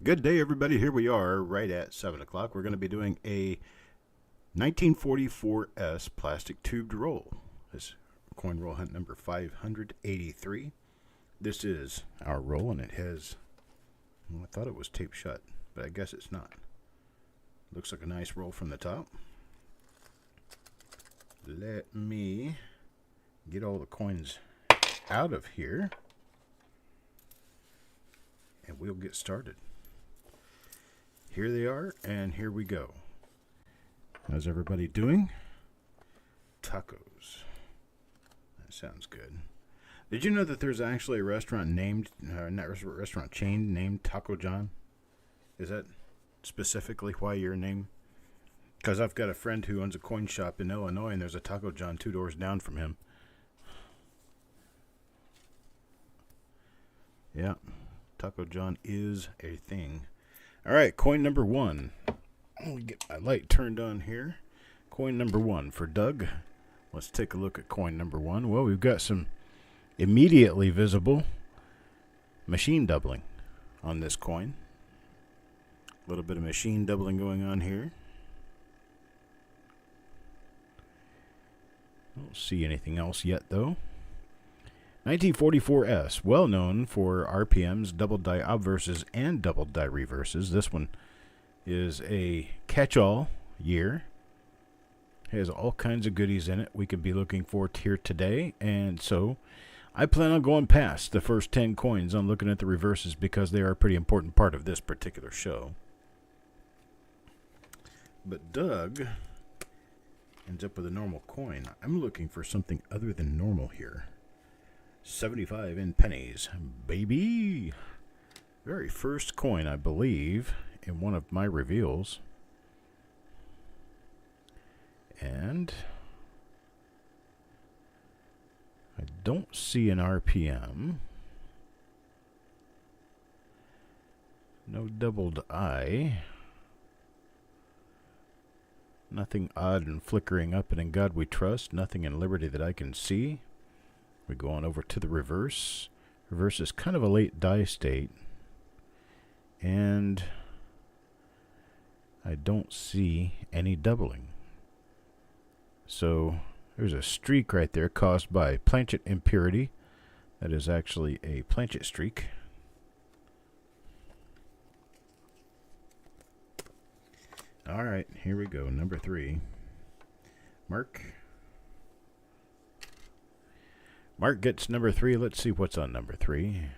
Good day, everybody. Here we are right at 7 o'clock. We're going to be doing a 1944S plastic tubed roll. This coin roll hunt number 583. This is our roll, and it has, well, I thought it was taped shut, but I guess it's not. Looks like a nice roll from the top. Let me get all the coins out of here, and we'll get started. Here they are, and here we go. How's everybody doing? Tacos. That sounds good. Did you know that there's actually a restaurant named, restaurant chain named Taco John? Is that specifically why your name? Because I've got a friend who owns a coin shop in Illinois, and there's a Taco John 2 doors down from him. Yeah, Taco John is a thing. All right, coin number one. Let me get my light turned on here. Coin number one for Doug. Let's take a look at coin number one. Well, we've got some immediately visible machine doubling on this coin. A little bit of machine doubling going on here. I don't see anything else yet, though. 1944S, well known for RPMs, double die obverses, and double die reverses. This one is a catch-all year. Has all kinds of goodies in it we could be looking for here today. And so I plan on going past the first 10 coins on looking at the reverses because they are a pretty important part of this particular show. But Doug ends up with a normal coin. I'm looking for something other than normal here. 75 in pennies, baby. Very first coin, I believe, in one of my reveals. And I don't see an RPM. No doubled I. Nothing odd and flickering up and in God we trust. Nothing in Liberty that I can see. We go on over to the reverse. Reverse is kind of a late die state. And I don't see any doubling. So there's a streak right there caused by planchet impurity. That is actually a planchet streak. All right, here we go. Number 3. Mark. Mark gets number 3. Let's see what's on number 3.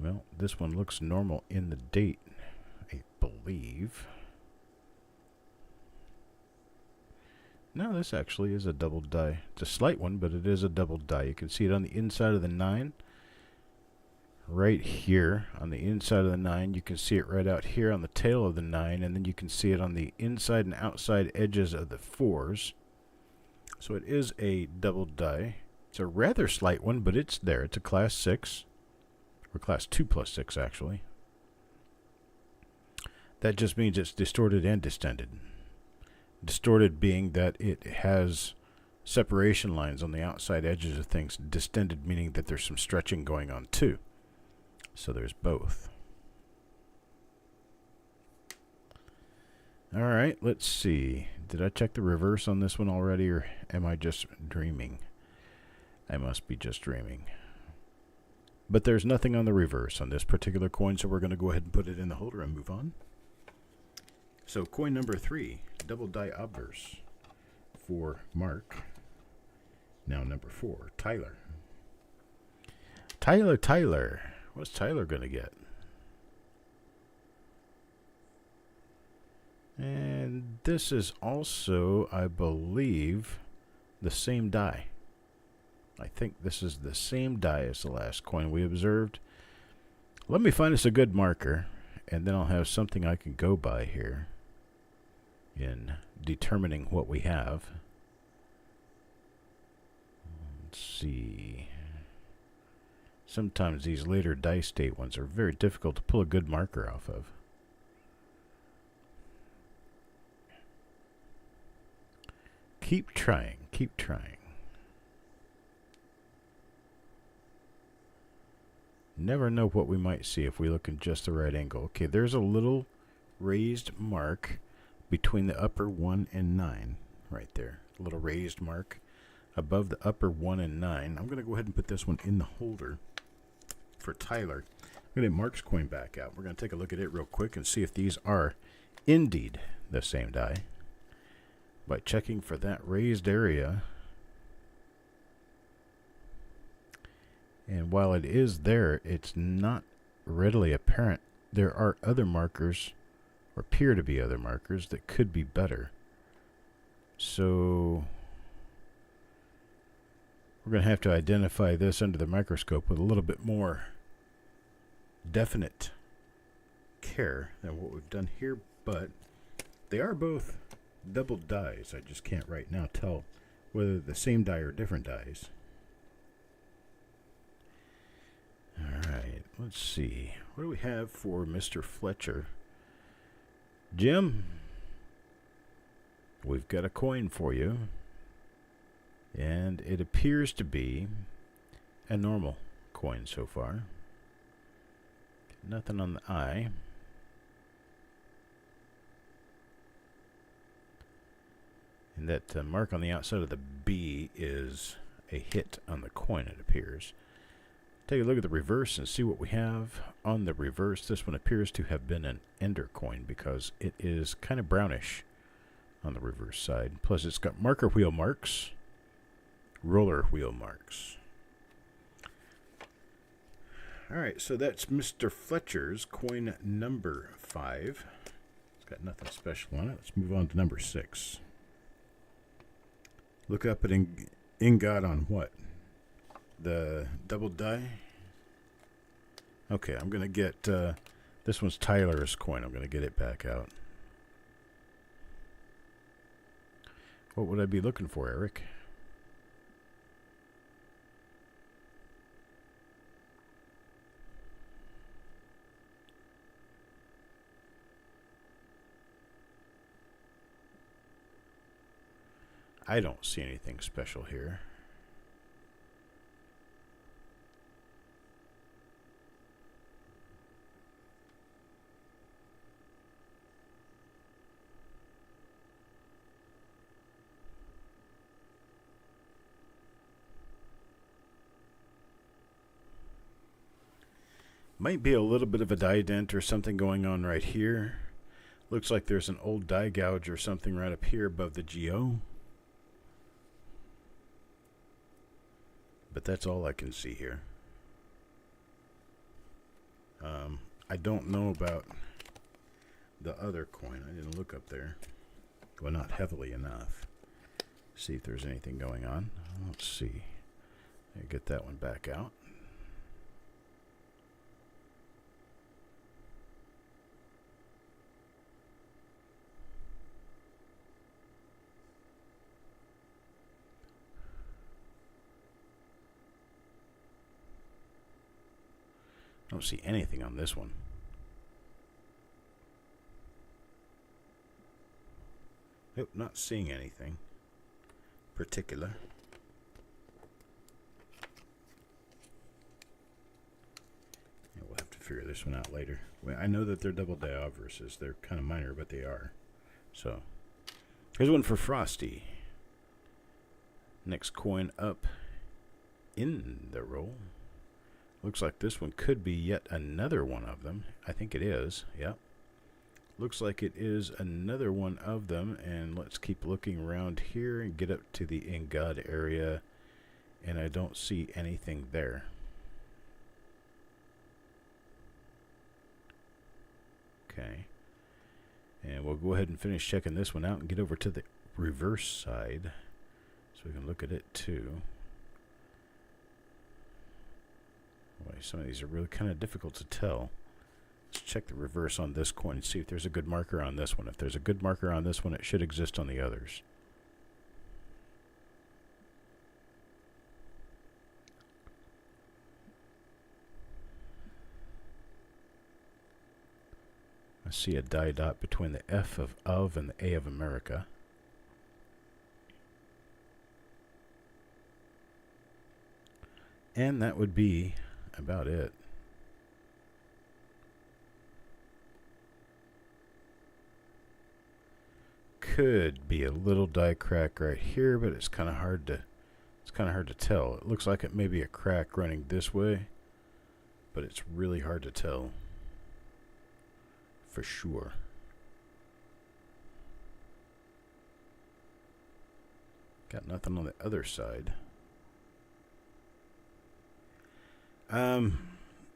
Well, this one looks normal in the date, I believe. No, this actually is a double die. It's a slight one, but it is a double die. You can see it on the inside of the 9. Right here on the inside of the 9. You can see it right out here on the tail of the 9. And then you can see it on the inside and outside edges of the 4s. So it is a double die. It's a rather slight one, but it's there. It's a class 6. Or class 2 plus 6, actually. That just means it's distorted and distended. Distorted being that it has separation lines on the outside edges of things. Distended meaning that there's some stretching going on too. So there's both. Alright, let's see. Did I check the reverse on this one already, or am I just dreaming? I must be just dreaming. But there's nothing on the reverse on this particular coin, so we're going to go ahead and put it in the holder and move on. So coin number 3, double die obverse for Mark. Now number 4, Tyler. Tyler. What's Tyler going to get? And this is also, I believe, the same die. I think this is the same die as the last coin we observed. Let me find us a good marker, and then I'll have something I can go by here in determining what we have. Let's see. Sometimes these later die state ones are very difficult to pull a good marker off of. Keep trying, keep trying. Never know what we might see if we look in just the right angle. Okay, there's a little raised mark between the upper 1 and 9 right there. A little raised mark above the upper 1 and 9. I'm going to go ahead and put this one in the holder for Tyler. I'm going to get Mark's coin back out. We're going to take a look at it real quick and see if these are indeed the same die by checking for that raised area. And while it is there, it's not readily apparent. There are other markers, or appear to be other markers, that could be better. So we're going to have to identify this under the microscope with a little bit more definite care than what we've done here, but they are both double dies. I just can't right now tell whether the same die or different dies. Alright, let's see. What do we have for Mr. Fletcher? Jim, we've got a coin for you. And it appears to be a normal coin so far. Nothing on the eye. And that mark on the outside of the B is a hit on the coin, it appears. Take a look at the reverse and see what we have. On the reverse, this one appears to have been an ender coin because it is kind of brownish on the reverse side. Plus, it's got marker wheel marks, roller wheel marks. Alright, so that's Mr. Fletcher's coin number 5. It's got nothing special on it. Let's move on to number 6. Look up at ingot on what? The double die? Okay, I'm going to get, this one's Tyler's coin. I'm going to get it back out. What would I be looking for, Eric? I don't see anything special here. Might be a little bit of a die dent or something going on right here. Looks like there's an old die gouge or something right up here above the GO. But that's all I can see here. I don't know about the other coin. I didn't look up there. Well, not heavily enough. See if there's anything going on. Let's see. Get that one back out. I don't see anything on this one. Nope, not seeing anything particular. Yeah, we'll have to figure this one out later. Well, I know that they're double die obverses. They're kind of minor, but they are. So, here's one for Frosty. Next coin up in the roll. Looks like this one could be yet another one of them. I think it is. Yep. Looks like it is another one of them. And let's keep looking around here and get up to the in God area. And I don't see anything there. Okay. And we'll go ahead and finish checking this one out and get over to the reverse side so we can look at it too. Boy, some of these are really kind of difficult to tell. Let's check the reverse on this coin and see if there's a good marker on this one. If there's a good marker on this one, it should exist on the others. I see a die dot between the F of and the A of America. And that would be about it. could be a little die crack right here, but it's kind of hard to tell. It looks like it may be a crack running this way, but it's really hard to tell for sure. Got nothing on the other side.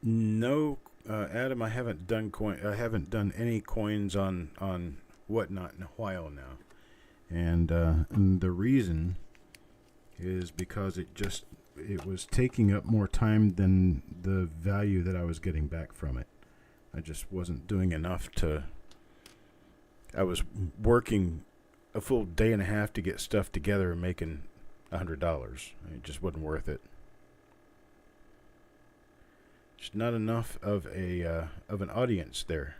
No, Adam, I haven't done any coins on Whatnot in a while now, and the reason is because it was taking up more time than the value that I was getting back from it. I just wasn't doing enough to. I was working a full day and a half to get stuff together and making $100. It just wasn't worth it. Just not enough of an audience there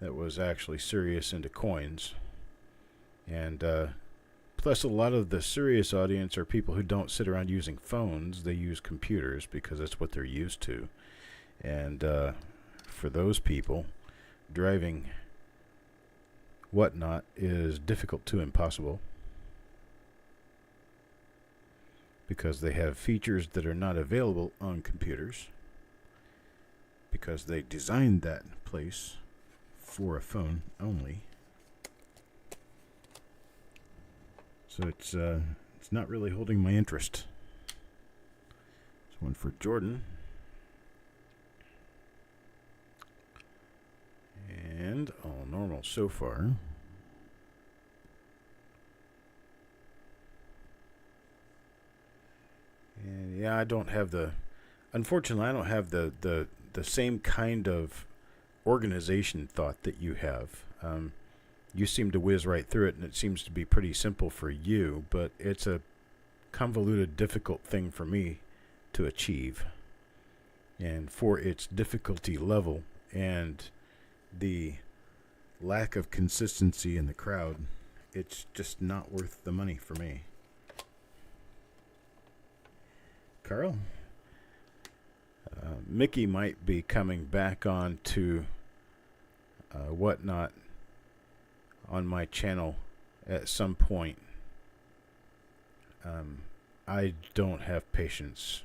that was actually serious into coins, and plus a lot of the serious audience are people who don't sit around using phones. They use computers because that's what they're used to, and for those people, driving Whatnot is difficult to impossible because they have features that are not available on computers, because they designed that place for a phone only. So it's not really holding my interest. This one for Jordan. And all normal so far. And yeah, I don't have unfortunately I don't have the same kind of organization thought that you have. You seem to whiz right through it, and it seems to be pretty simple for you, but it's a convoluted, difficult thing for me to achieve. And for its difficulty level and the lack of consistency in the crowd, it's just not worth the money for me. Carl? Mickey might be coming back on to Whatnot on my channel at some point. I don't have patience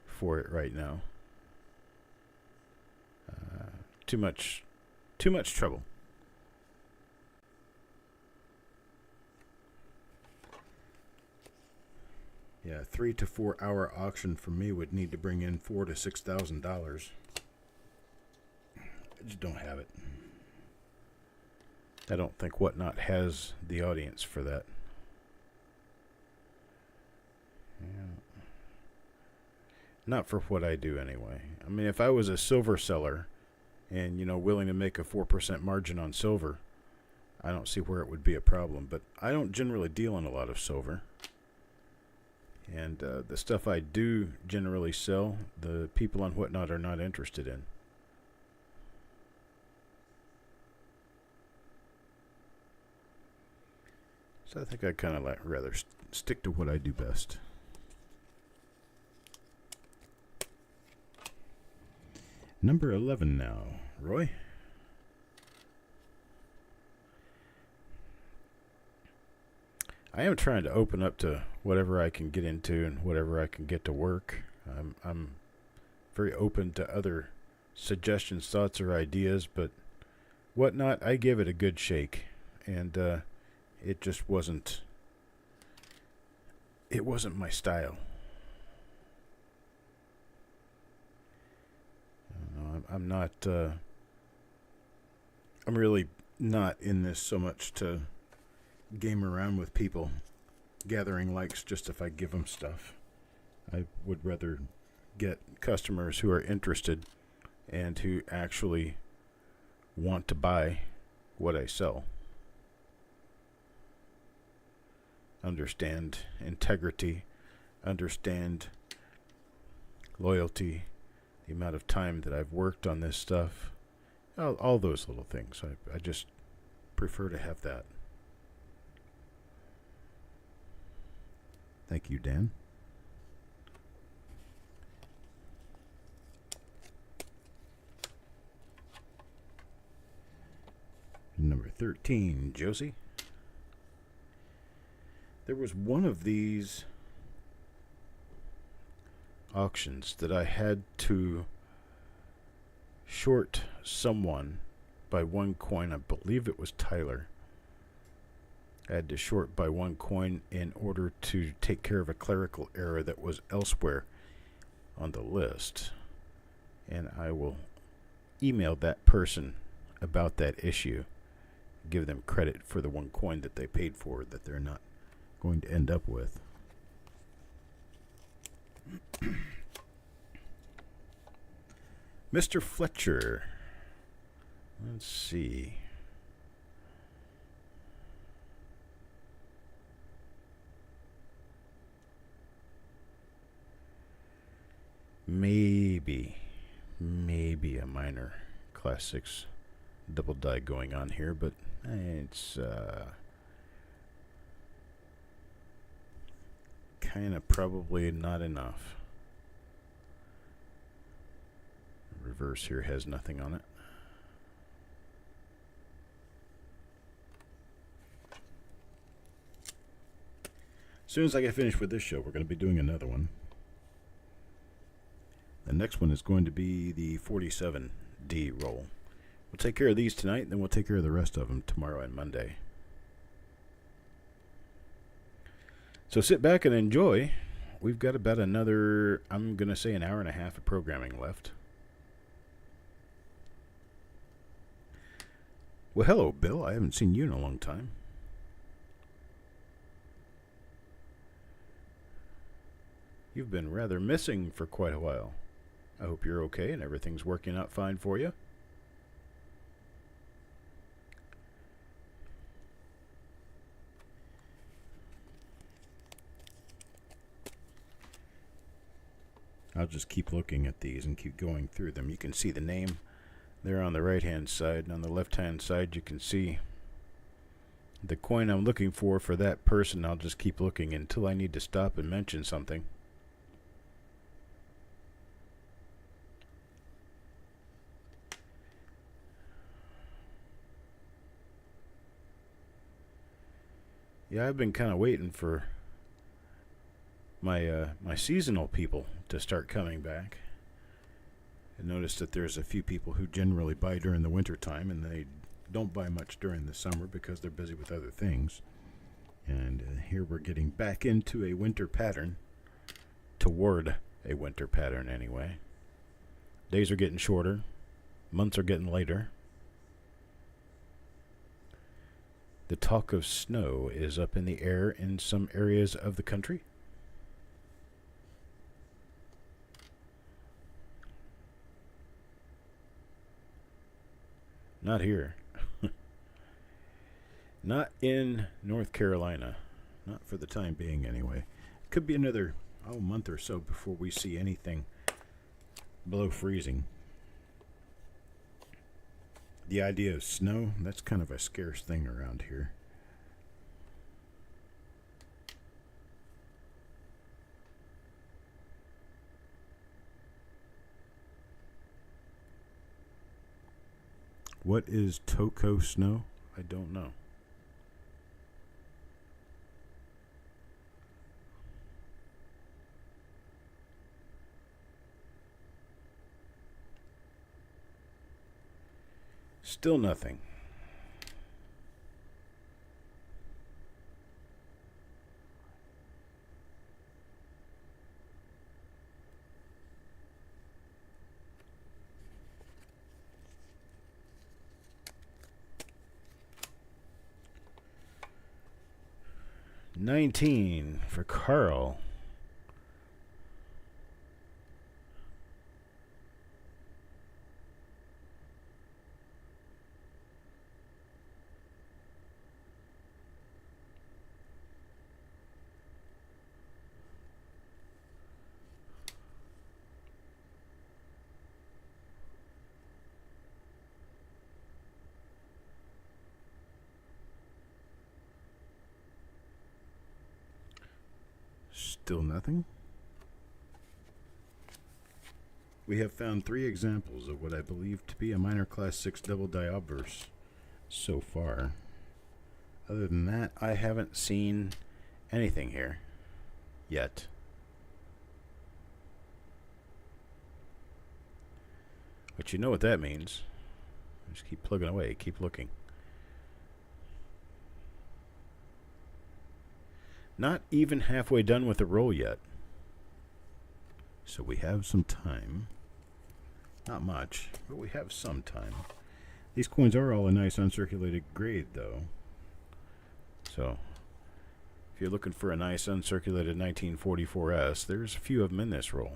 for it right now. Too much trouble. Yeah, 3 to 4 hour auction for me would need to bring in $4,000 to $6,000. I just don't have it. I don't think Whatnot has the audience for that. Yeah. Not for what I do anyway. I mean, if I was a silver seller and, willing to make a 4% margin on silver, I don't see where it would be a problem. But I don't generally deal in a lot of silver. And the stuff I do generally sell, the people on Whatnot are not interested in. So I think I'd kind of rather stick to what I do best. Number 11 now. Roy? I am trying to open up to whatever I can get into and whatever I can get to work. I'm very open to other suggestions, thoughts, or ideas, but Whatnot, I gave it a good shake, and it just wasn't. It wasn't my style. I'm not. I'm really not in this so much to game around with people, gathering likes just if I give them stuff. I would rather get customers who are interested and who actually want to buy what I sell. Understand integrity, understand loyalty, the amount of time that I've worked on this stuff, all those little things. I just prefer to have that. Thank you, Dan. Number 13, Josie. There was one of these auctions that I had to short someone by one coin. I believe it was Tyler. I had to short by one coin in order to take care of a clerical error that was elsewhere on the list. And I will email that person about that issue. Give them credit for the one coin that they paid for that they're not going to end up with. Mr. Fletcher. Let's see. Maybe a minor Class 6 double die going on here, but it's kind of probably not enough. Reverse here has nothing on it. As soon as I get finished with this show, we're going to be doing another one. The next one is going to be the 47D roll. We'll take care of these tonight, and then we'll take care of the rest of them tomorrow and Monday. So sit back and enjoy. We've got about another, I'm going to say, an hour and a half of programming left. Well, hello, Bill. I haven't seen you in a long time. You've been rather missing for quite a while. I hope you're okay and everything's working out fine for you. I'll just keep looking at these and keep going through them. You can see the name there on the right hand side, and on the left hand side you can see the coin I'm looking for that person. I'll just keep looking until I need to stop and mention something. Yeah, I've been kind of waiting for my seasonal people to start coming back. I noticed that there's a few people who generally buy during the winter time, and they don't buy much during the summer because they're busy with other things. And here we're getting back into a winter pattern, toward a winter pattern anyway. Days are getting shorter, months are getting later. The talk of snow is up in the air in some areas of the country. Not here. Not in North Carolina. Not for the time being, anyway. Could be another month or so before we see anything below freezing. The idea of snow, that's kind of a scarce thing around here. What is Toko snow? I don't know. Still nothing. $19 for Carl. Still nothing. We have found 3 examples of what I believe to be a minor class 6 double die obverse so far. Other than that, I haven't seen anything here yet. But you know what that means. Just keep plugging away, keep looking. Not even halfway done with the roll yet. So we have some time. Not much, but we have some time. These coins are all a nice uncirculated grade, though. So, if you're looking for a nice uncirculated 1944S, there's a few of them in this roll.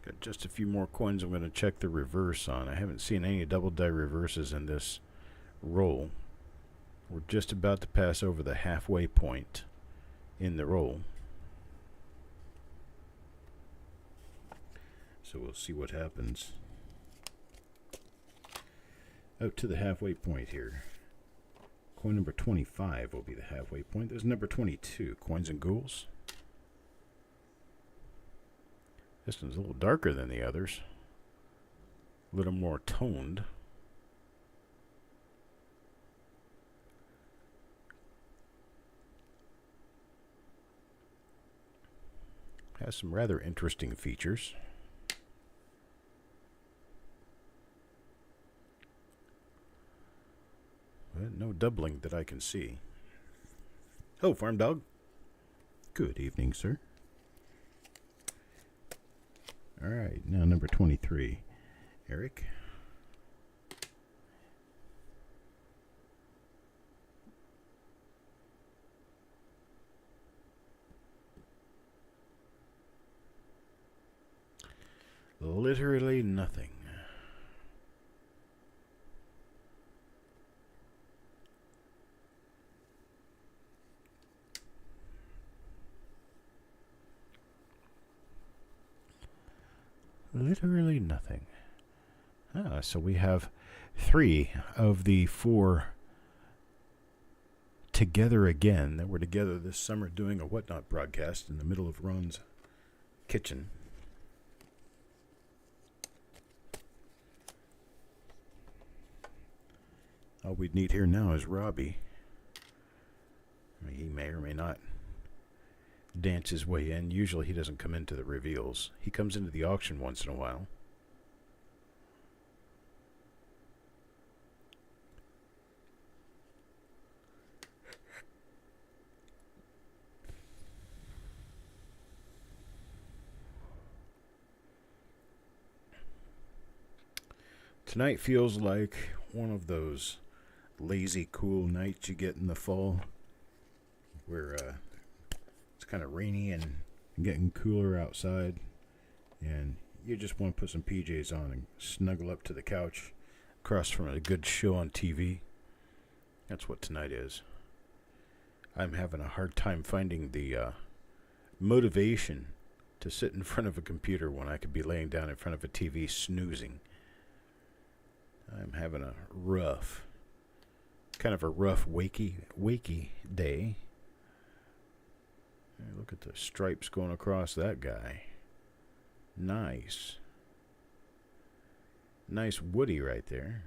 Got just a few more coins I'm going to check the reverse on. I haven't seen any double die reverses in this roll. We're just about to pass over the halfway point in the roll. So we'll see what happens. Out to the halfway point here. Coin number 25 will be the halfway point. There's number 22, coins and ghouls. This one's a little darker than the others. A little more toned. Has some rather interesting features. But no doubling that I can see. Oh, farm dog. Good evening, sir. All right, now number 23. Eric. Literally nothing. Literally nothing. So we have 3 of the 4 together again that were together this summer doing a Whatnot broadcast in the middle of Ron's kitchen. All we'd need here now is Robbie. He may or may not dance his way in. Usually he doesn't come into the reveals. He comes into the auction once in a while. Tonight feels like one of those lazy, cool nights you get in the fall where it's kind of rainy and getting cooler outside, and you just want to put some PJs on and snuggle up to the couch across from a good show on TV. That's what tonight is. I'm having a hard time finding the motivation to sit in front of a computer when I could be laying down in front of a TV snoozing. I'm having a rough, kind of a rough, wakey day. Hey, look at the stripes going across that guy. Nice. Nice Woody right there.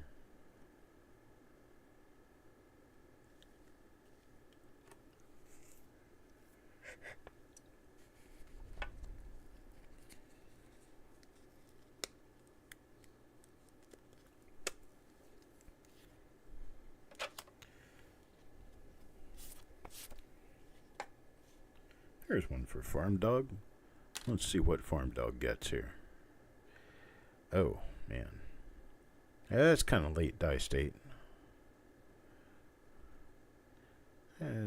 There's one for Farm Dog. Let's see what Farm Dog gets here. Oh, man. That's kind of late die state.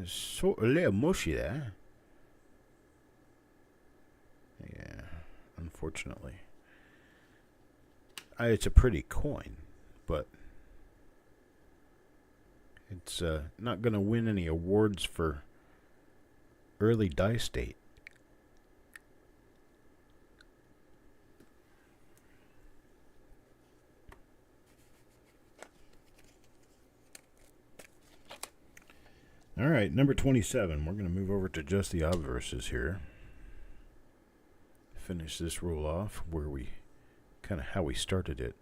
Sort of a little mushy there. Yeah, unfortunately. It's a pretty coin, but it's not going to win any awards for early die state. All right, number 27. We're going to move over to just the obverses here. Finish this roll off where we kind of how we started it.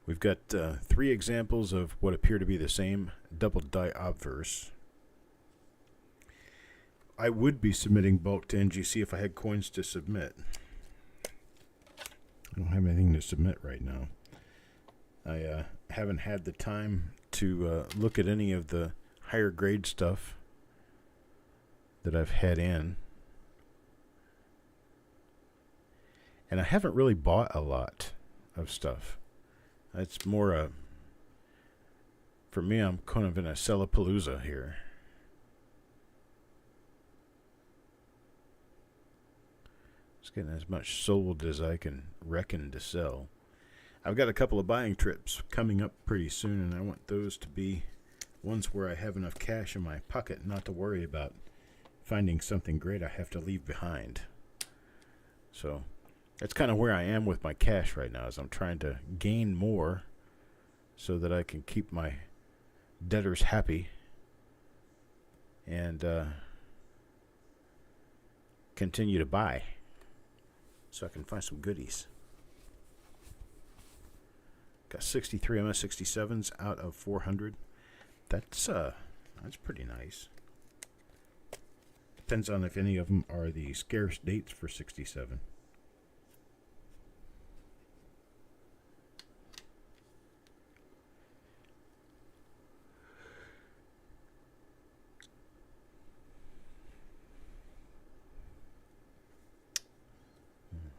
We've got 3 examples of what appear to be the same double die obverse. I would be submitting bulk to NGC if I had coins to submit. I don't have anything to submit right now. I haven't had the time to look at any of the higher grade stuff that I've had in. And I haven't really bought a lot of stuff. It's more for me, I'm kind of in a sell-a-palooza here. Just getting as much sold as I can reckon to sell. I've got a couple of buying trips coming up pretty soon, and I want those to be ones where I have enough cash in my pocket not to worry about finding something great I have to leave behind. So that's kind of where I am with my cash right now, is I'm trying to gain more so that I can keep my debtors happy and continue to buy so I can find some goodies. Got 63 MS67s out of 400. That's pretty nice. Depends on if any of them are the scarce dates for 67.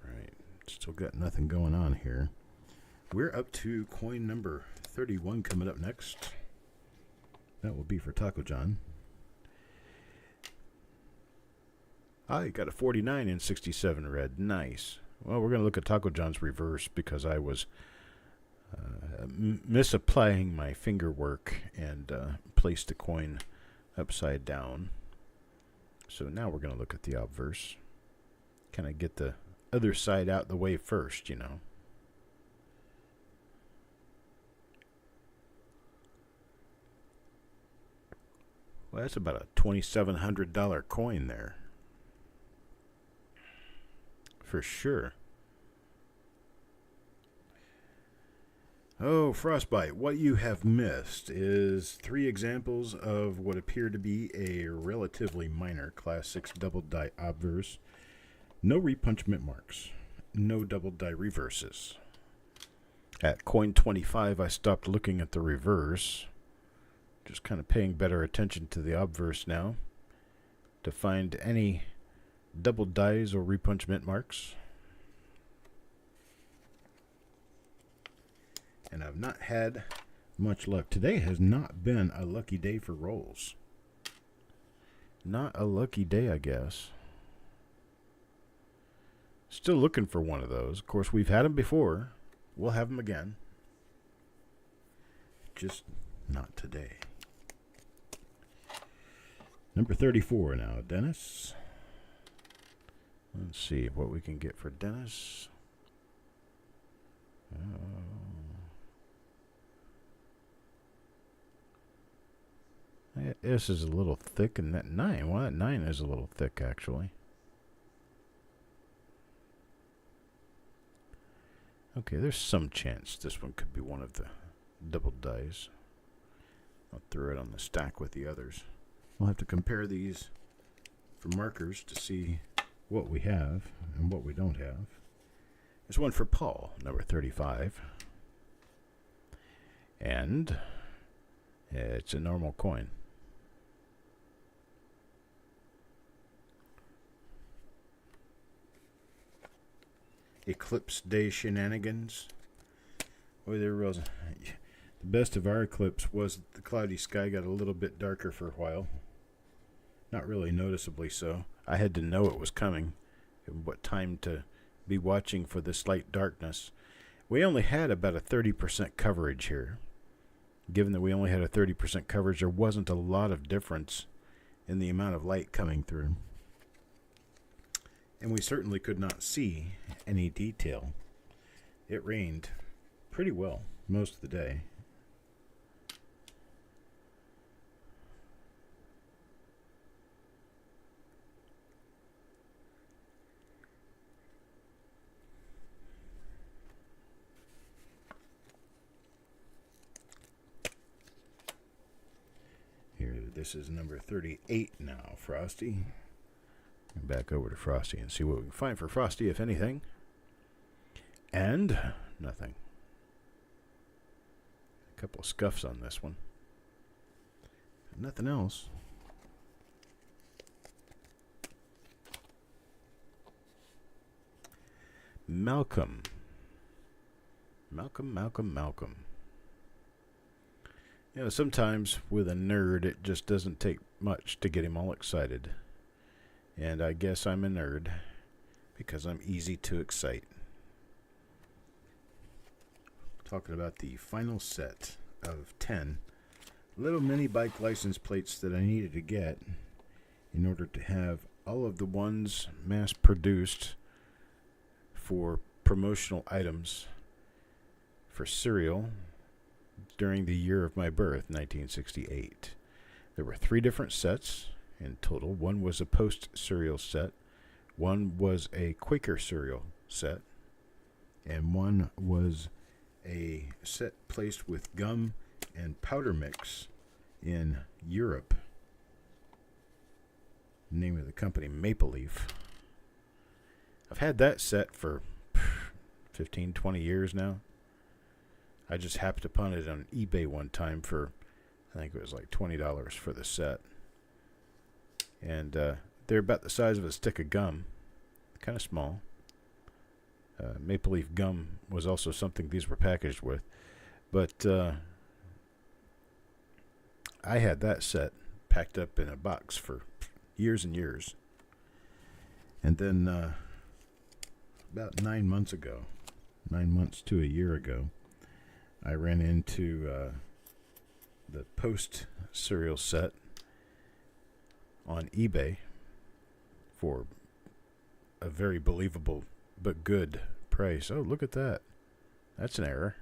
Alright, still got nothing going on here. We're up to coin number 31 coming up next. That will be for Taco John. I got a 49 in 67 red. Nice. Well, we're going to look at Taco John's reverse because I was misapplying my finger work and placed the coin upside down. So now we're going to look at the obverse. Kind of get the other side out the way first, you know. Well, that's about a $2,700 coin there. For sure. Oh, Frostbite, what you have missed is 3 examples of what appear to be a relatively minor Class 6 double die obverse. No repunch mint marks. No double die reverses. At coin 25, I stopped looking at the reverse. Just kind of paying better attention to the obverse now to find any double dies or repunch mint marks. And I've not had much luck. Today has not been a lucky day for rolls. Not a lucky day, I guess. Still looking for one of those. Of course, we've had them before. We'll have them again. Just not today. Number 34 now, Dennis. Let's see what we can get for Dennis. This is a little thick, and that 9. Well, that 9 is a little thick, actually. Okay, there's some chance this one could be one of the double dies. I'll throw it on the stack with the others. We'll have to compare these for markers to see what we have and what we don't have. There's one for Paul, number 35. And it's a normal coin. Eclipse Day shenanigans. Boy, there was the best of our eclipse was the cloudy sky got a little bit darker for a while. Not really noticeably so. I had to know it was coming and what time to be watching for this light darkness. We only had about a 30% coverage here. Given that we only had a 30% coverage, there wasn't a lot of difference in the amount of light coming through. And we certainly could not see any detail. It rained pretty well most of the day. this is number 38 now, Frosty. Back over to Frosty and see what we can find for Frosty, if anything. And nothing. A couple of scuffs on this one. Nothing else. Malcolm. Malcolm. You know, sometimes with a nerd, it just doesn't take much to get him all excited. And I guess I'm a nerd because I'm easy to excite. Talking about the final set of 10 little mini bike license plates that I needed to get in order to have all of the ones mass produced for promotional items for cereal during the year of my birth, 1968. There were 3 different sets in total. One was a Post cereal set, one was a Quaker cereal set, and one was a set placed with gum and powder mix in Europe. Name of the company, Maple Leaf. I've had that set for 15, 20 years now. I just happened upon it on eBay one time for, I think it was like $20 for the set. And they're about the size of a stick of gum. Kind of small. Maple Leaf gum was also something these were packaged with. But I had that set packed up in a box for years and years. And then about 9 months ago, 9 months to a year ago, I ran into the Post cereal set on eBay for a very believable but good price. Oh, look at that. That's an error.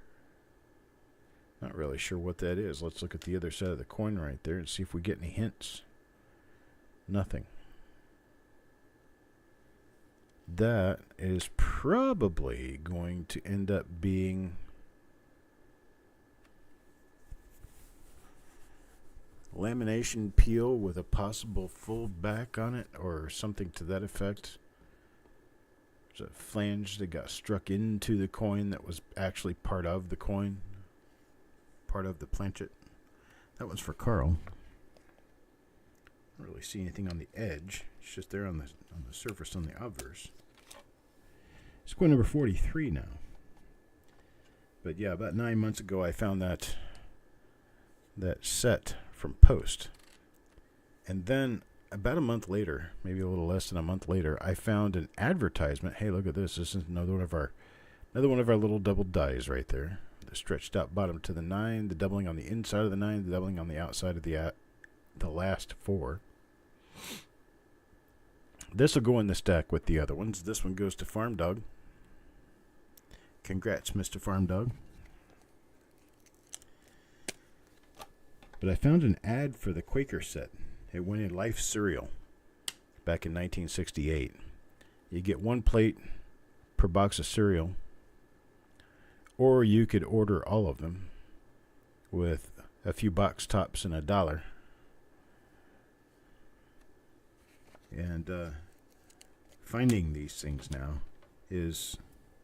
Not really sure what that is. Let's look at the other side of the coin right there and see if we get any hints. Nothing. That is probably going to end up being lamination peel with a possible fold back on it or something to that effect. There's a flange that got struck into the coin that was actually part of the coin, part of the planchet. That one's for Carl. I don't really see anything on the edge. It's just there on the surface on the obverse. It's coin number 43 now. But yeah, about 9 months ago I found that set from Post. And then about a month later, maybe a little less than a month later, I found an advertisement. Hey, look at this. This is another one of our little double dies right there. The stretched out bottom to the 9, the doubling on the inside of the 9, the doubling on the outside of the last 4. This will go in the stack with the other ones. This one goes to Farm Dog. Congrats, Mr. Farm Dog. But I found an ad for the Quaker set. It went in Life cereal back in 1968. You get 1 plate per box of cereal, or you could order all of them with a few box tops and $1. And finding these things now is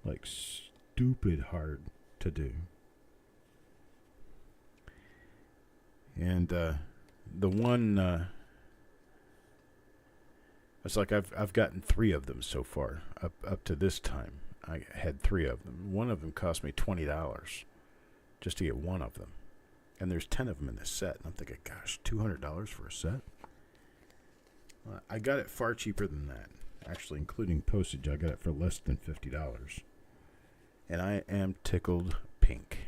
like stupid hard to do. And the one, it's like I've gotten 3 of them so far up to this time. I had 3 of them. One of them cost me $20 just to get one of them, and there's 10 of them in this set. And I'm thinking, gosh, $200 for a set? I got it far cheaper than that. Actually, including postage, I got it for less than $50. And I am tickled pink.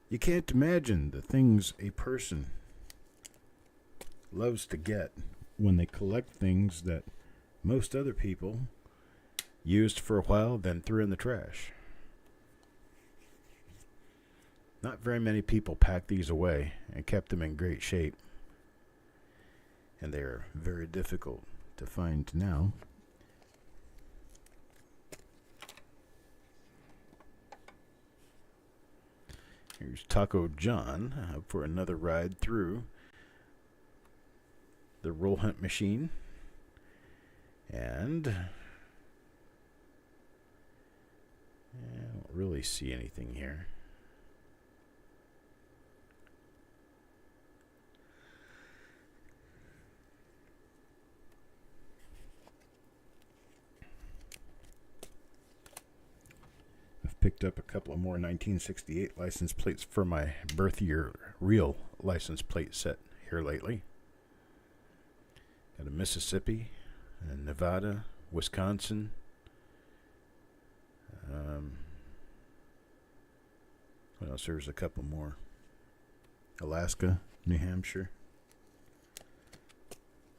You can't imagine the things a person loves to get when they collect things that most other people used for a while, then threw in the trash. Not very many people packed these away and kept them in great shape. And they are very difficult to find now. Here's Taco John for another ride through the roll hunt machine. And I don't really see anything here. Picked up a couple of more 1968 license plates for my birth year real license plate set here lately. Got a Mississippi, a Nevada, Wisconsin, what else? There's a couple more. Alaska, New Hampshire.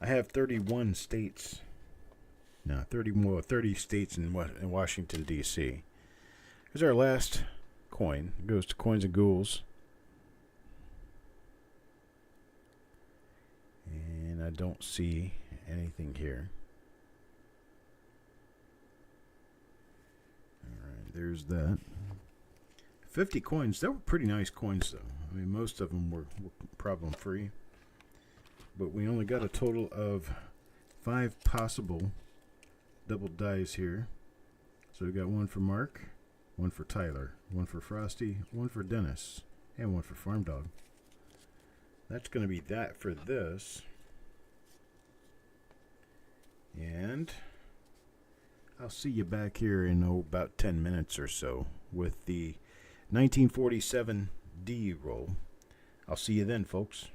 I have 31 states. No, 30 states in Washington, D.C. Here's our last coin. It goes to Coins and Ghouls. And I don't see anything here. Alright, there's that. 50 coins. They were pretty nice coins, though. I mean, most of them were problem-free. But we only got a total of 5 possible double dies here. So we got one for Mark, one for Tyler, one for Frosty, one for Dennis, and one for Farm Dog. That's going to be that for this. And I'll see you back here in about 10 minutes or so with the 1947 D roll. I'll see you then, folks.